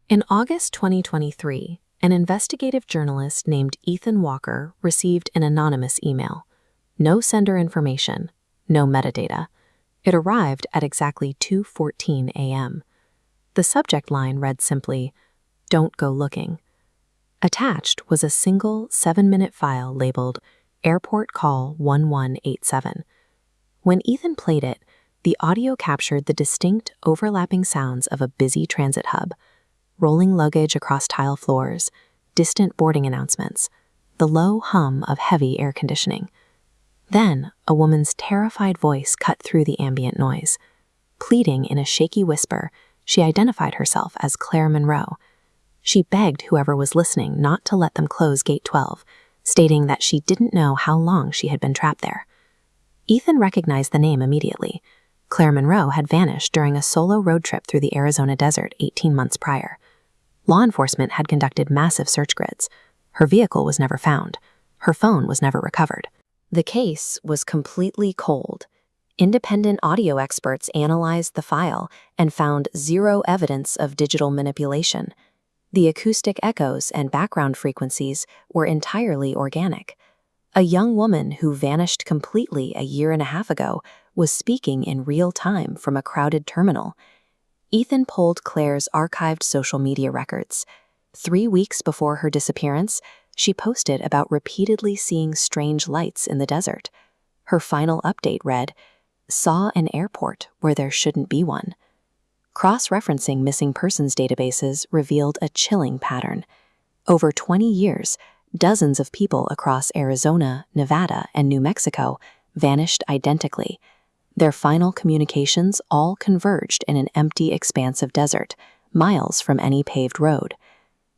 In August 2023, an investigative journalist named Ethan Walker received an anonymous email. No sender information, no metadata. It arrived at exactly 2:14 a.m. The subject line read simply, "Don't go looking." Attached was a single 7-minute file labeled Airport Call 1187. When Ethan played it, the audio captured the distinct overlapping sounds of a busy transit hub, rolling luggage across tile floors, distant boarding announcements, the low hum of heavy air conditioning. Then, a woman's terrified voice cut through the ambient noise. Pleading in a shaky whisper, she identified herself as Claire Monroe. She begged whoever was listening not to let them close Gate 12, stating that she didn't know how long she had been trapped there. Ethan recognized the name immediately. Claire Monroe had vanished during a solo road trip through the Arizona desert 18 months prior. Law enforcement had conducted massive search grids. Her vehicle was never found. Her phone was never recovered. The case was completely cold. Independent audio experts analyzed the file and found zero evidence of digital manipulation. The acoustic echoes and background frequencies were entirely organic. A young woman who vanished completely a year and a half ago was speaking in real time from a crowded terminal. Ethan pulled Claire's archived social media records. 3 weeks before her disappearance, she posted about repeatedly seeing strange lights in the desert. Her final update read, "Saw an airport where there shouldn't be one." Cross-referencing missing persons databases revealed a chilling pattern. Over 20 years, dozens of people across Arizona, Nevada, and New Mexico vanished identically. Their final communications all converged in an empty expanse of desert, miles from any paved road.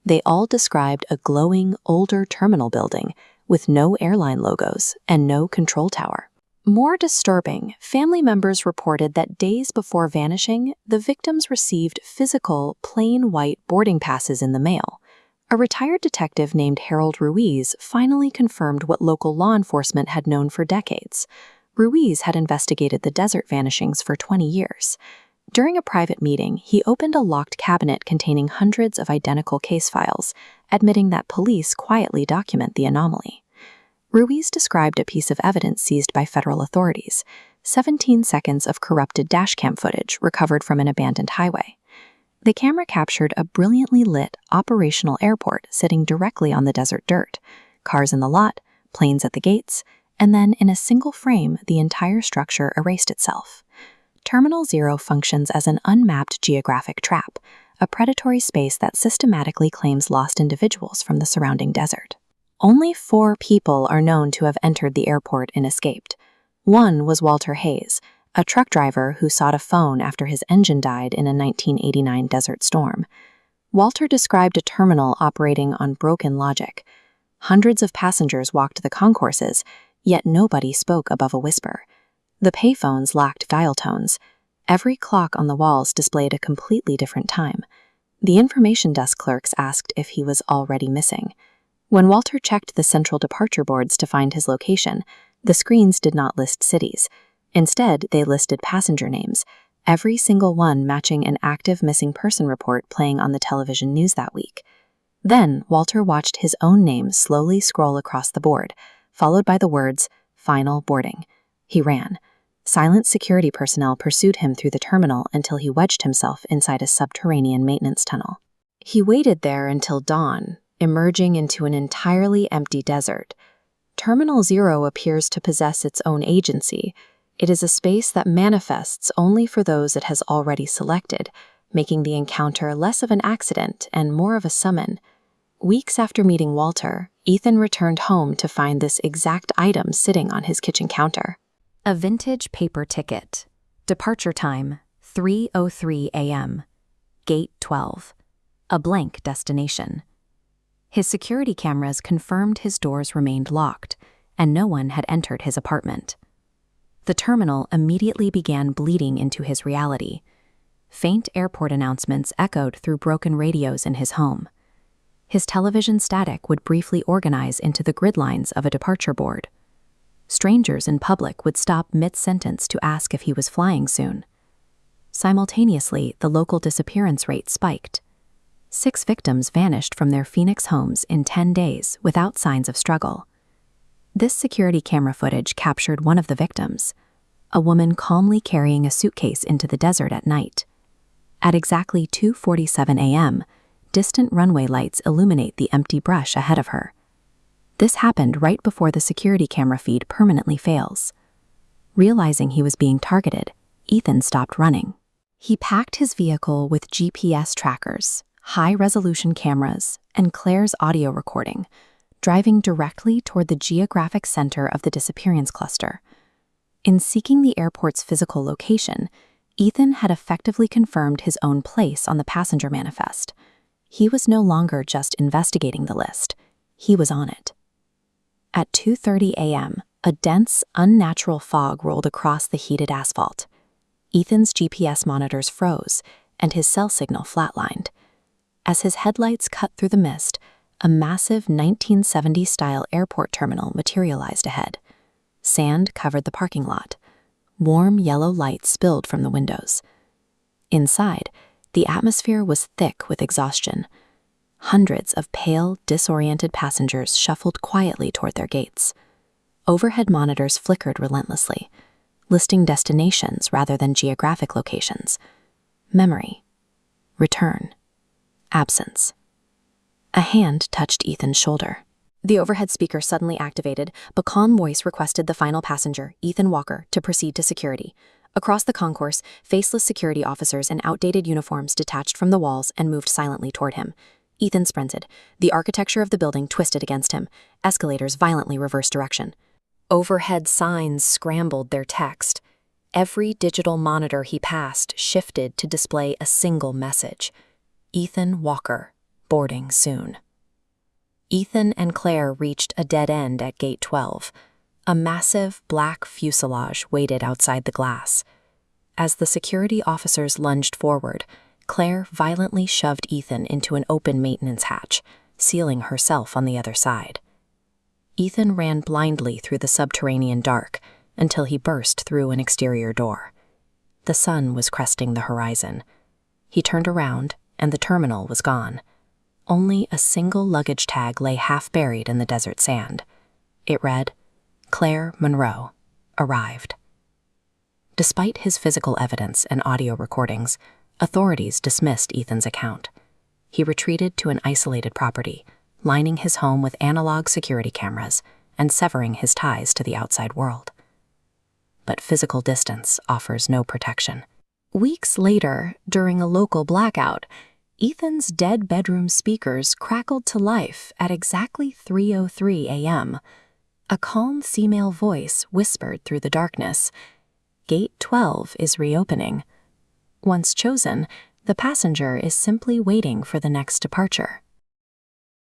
They all described a glowing, older terminal building with no airline logos and no control tower. More disturbing, family members reported that days before vanishing, the victims received physical, plain white boarding passes in the mail. A retired detective named Harold Ruiz finally confirmed what local law enforcement had known for decades. Ruiz had investigated the desert vanishings for 20 years. During a private meeting, he opened a locked cabinet containing hundreds of identical case files, admitting that police quietly document the anomaly. Ruiz described a piece of evidence seized by federal authorities, 17 seconds of corrupted dashcam footage recovered from an abandoned highway. The camera captured a brilliantly lit, operational airport sitting directly on the desert dirt, cars in the lot, planes at the gates, and then in a single frame, the entire structure erased itself. Terminal 0 functions as an unmapped geographic trap, a predatory space that systematically claims lost individuals from the surrounding desert. Only 4 people are known to have entered the airport and escaped. One was Walter Hayes, a truck driver who sought a phone after his engine died in a 1989 desert storm. Walter described a terminal operating on broken logic. Hundreds of passengers walked the concourses, yet nobody spoke above a whisper. The payphones lacked dial tones. Every clock on the walls displayed a completely different time. The information desk clerks asked if he was already missing. When Walter checked the central departure boards to find his location, the screens did not list cities. Instead, they listed passenger names, every single one matching an active missing person report playing on the television news that week. Then, Walter watched his own name slowly scroll across the board, followed by the words, "Final boarding." He ran. Silent security personnel pursued him through the terminal until he wedged himself inside a subterranean maintenance tunnel. He waited there until dawn, emerging into an entirely empty desert. Terminal 0 appears to possess its own agency. It is a space that manifests only for those it has already selected, making the encounter less of an accident and more of a summon. Weeks after meeting Walter, Ethan returned home to find this exact item sitting on his kitchen counter. A vintage paper ticket. Departure time, 3:03 a.m. Gate 12. A blank destination. His security cameras confirmed his doors remained locked, and no one had entered his apartment. The terminal immediately began bleeding into his reality. Faint airport announcements echoed through broken radios in his home. His television static would briefly organize into the grid lines of a departure board. Strangers in public would stop mid-sentence to ask if he was flying soon. Simultaneously, the local disappearance rate spiked. 6 victims vanished from their Phoenix homes in 10 days without signs of struggle. This security camera footage captured one of the victims, a woman calmly carrying a suitcase into the desert at night. At exactly 2:47 a.m., distant runway lights illuminate the empty brush ahead of her. This happened right before the security camera feed permanently fails. Realizing he was being targeted, Ethan stopped running. He packed his vehicle with GPS trackers, high-resolution cameras, and Claire's audio recording, driving directly toward the geographic center of the disappearance cluster. In seeking the airport's physical location, Ethan had effectively confirmed his own place on the passenger manifest. He was no longer just investigating the list. He was on it. At 2:30 a.m., a dense, unnatural fog rolled across the heated asphalt. Ethan's GPS monitors froze, and his cell signal flatlined. As his headlights cut through the mist, a massive 1970s-style airport terminal materialized ahead. Sand covered the parking lot. Warm yellow light spilled from the windows. Inside, the atmosphere was thick with exhaustion. Hundreds of pale, disoriented passengers shuffled quietly toward their gates. Overhead monitors flickered relentlessly, listing destinations rather than geographic locations. Memory. Return. Absence. A hand touched Ethan's shoulder. The overhead speaker suddenly activated, but calm voice requested the final passenger, Ethan Walker, to proceed to security. Across the concourse, faceless security officers in outdated uniforms detached from the walls and moved silently toward him. Ethan sprinted. The architecture of the building twisted against him. Escalators violently reversed direction. Overhead signs scrambled their text. Every digital monitor he passed shifted to display a single message. Ethan Walker, boarding soon. Ethan and Claire reached a dead end at Gate 12. A massive black fuselage waited outside the glass. As the security officers lunged forward, Claire violently shoved Ethan into an open maintenance hatch, sealing herself on the other side. Ethan ran blindly through the subterranean dark until he burst through an exterior door. The sun was cresting the horizon. He turned around, and the terminal was gone. Only a single luggage tag lay half-buried in the desert sand. It read, "Claire Monroe, arrived." Despite his physical evidence and audio recordings, authorities dismissed Ethan's account. He retreated to an isolated property, lining his home with analog security cameras and severing his ties to the outside world. But physical distance offers no protection. Weeks later, during a local blackout, Ethan's dead bedroom speakers crackled to life at exactly 3:03 a.m. A calm female voice whispered through the darkness, "Gate 12 is reopening. Once chosen, the passenger is simply waiting for the next departure."